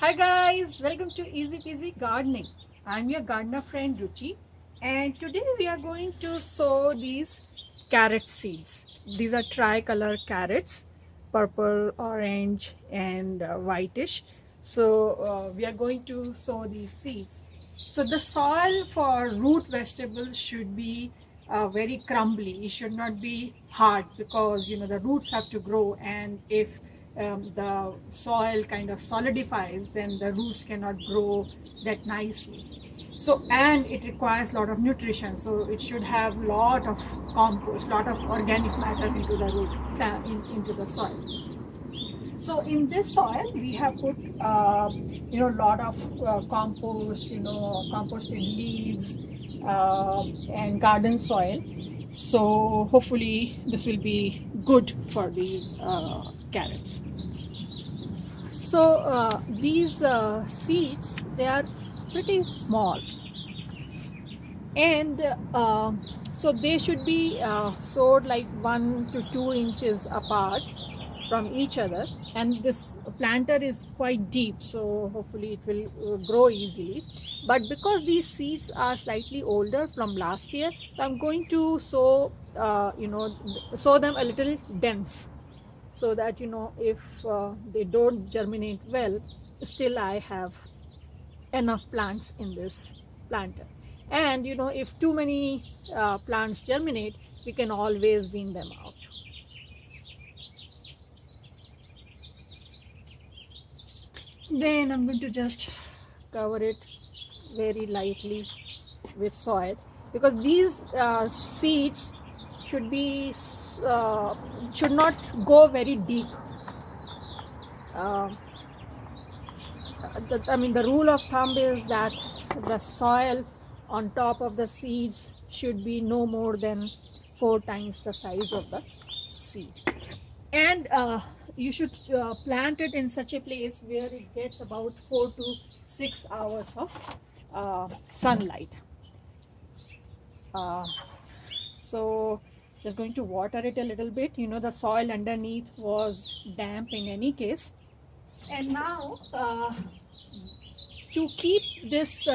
Hi guys, welcome to Easy Peasy Gardening. I'm your gardener friend Ruchi, and today we are going to sow these carrot seeds. These are tricolor carrots, purple, orange and whitish. We are going to sow these seeds. So the soil for root vegetables should be very crumbly. It should not be hard because the roots have to grow, and if the soil kind of solidifies, then the roots cannot grow that nicely. So, and it requires a lot of nutrition, so it should have lot of compost, lot of organic matter into the root, into the soil. So in this soil we have put lot of compost, composted leaves and garden soil. So hopefully this will be good for these carrots. So these seeds, they are pretty small, and so they should be sowed like 1 to 2 inches apart from each other, and this planter is quite deep, so hopefully it will grow easily. But because these seeds are slightly older from last year, so I'm going to sow sow them a little dense, so that if they don't germinate well, still I have enough plants in this planter. And if too many plants germinate, we can always wean them out. Then I'm going to just cover it very lightly with soil, because these seeds should be should not go very deep. The rule of thumb is that the soil on top of the seeds should be no more than 4 times the size of the seed. And you should plant it in such a place where it gets about 4 to 6 hours of sunlight. So just going to water it a little bit. The soil underneath was damp in any case. And now to keep these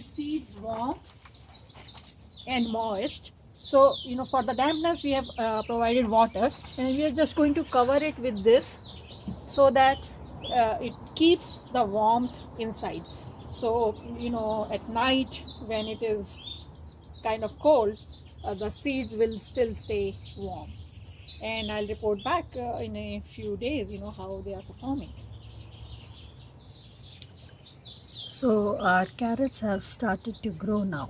seeds warm and moist, so for the dampness we have provided water, and we are just going to cover it with this, so that it keeps the warmth inside. So at night when it is kind of cold, the seeds will still stay warm. And I'll report back in a few days how they are performing. So our carrots have started to grow now.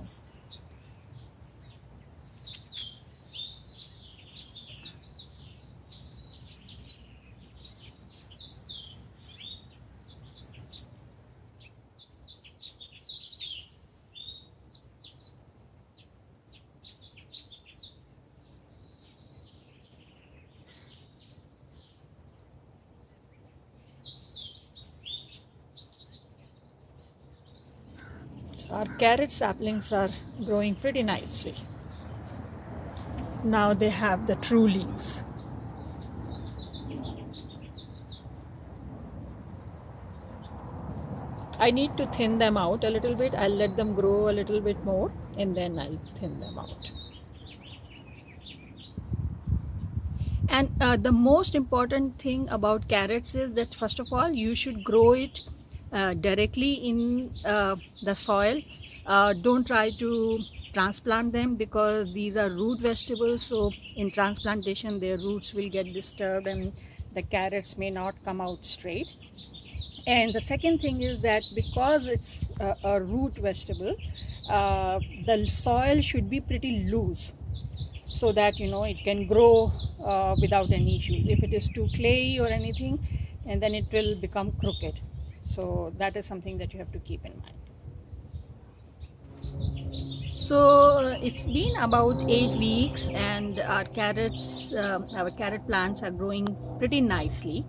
Our carrot saplings are growing pretty nicely. Now they have the true leaves. I need to thin them out a little bit. I'll let them grow a little bit more, and then I'll thin them out. And the most important thing about carrots is that, first of all, you should grow it directly in the soil. Don't try to transplant them, because these are root vegetables, so in transplantation their roots will get disturbed and the carrots may not come out straight. And the second thing is that because it's a root vegetable, the soil should be pretty loose, so that it can grow without any issues. If it is too clayey or anything, and then it will become crooked. So that is something that you have to keep in mind. So it's been about 8 weeks, and our carrot plants are growing pretty nicely.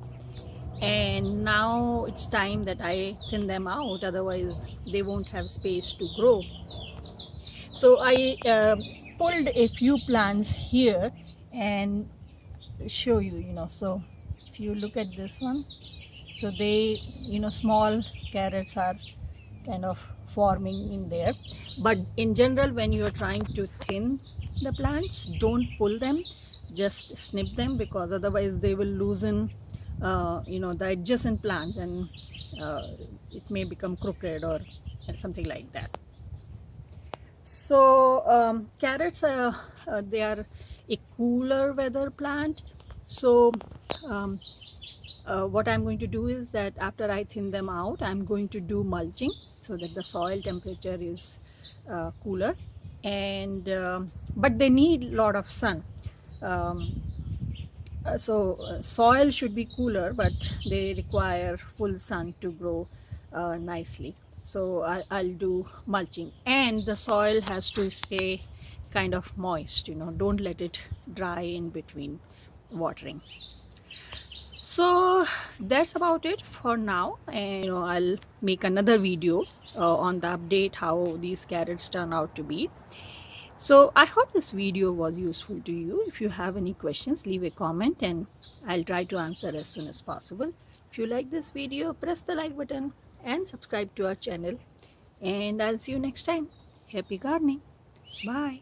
And now it's time that I thin them out, otherwise they won't have space to grow. So I pulled a few plants here and show you, so if you look at this one, So they, small carrots are kind of forming in there. But in general, when you are trying to thin the plants, don't pull them, just snip them, because otherwise they will loosen the adjacent plants, and it may become crooked or something like that. So carrots, they are a cooler weather plant. So um, what I'm going to do is that after I thin them out, I'm going to do mulching so that the soil temperature is cooler. And but they need a lot of sun. Um, soil should be cooler, but they require full sun to grow nicely. So I'll do mulching, and the soil has to stay kind of moist. Don't let it dry in between watering. So that's about it for now, and I'll make another video on the update how these carrots turn out to be. So I hope this video was useful to you. If you have any questions, leave a comment and I'll try to answer as soon as possible. If you like this video, press the like button and subscribe to our channel, and I'll see you next time. Happy gardening. Bye.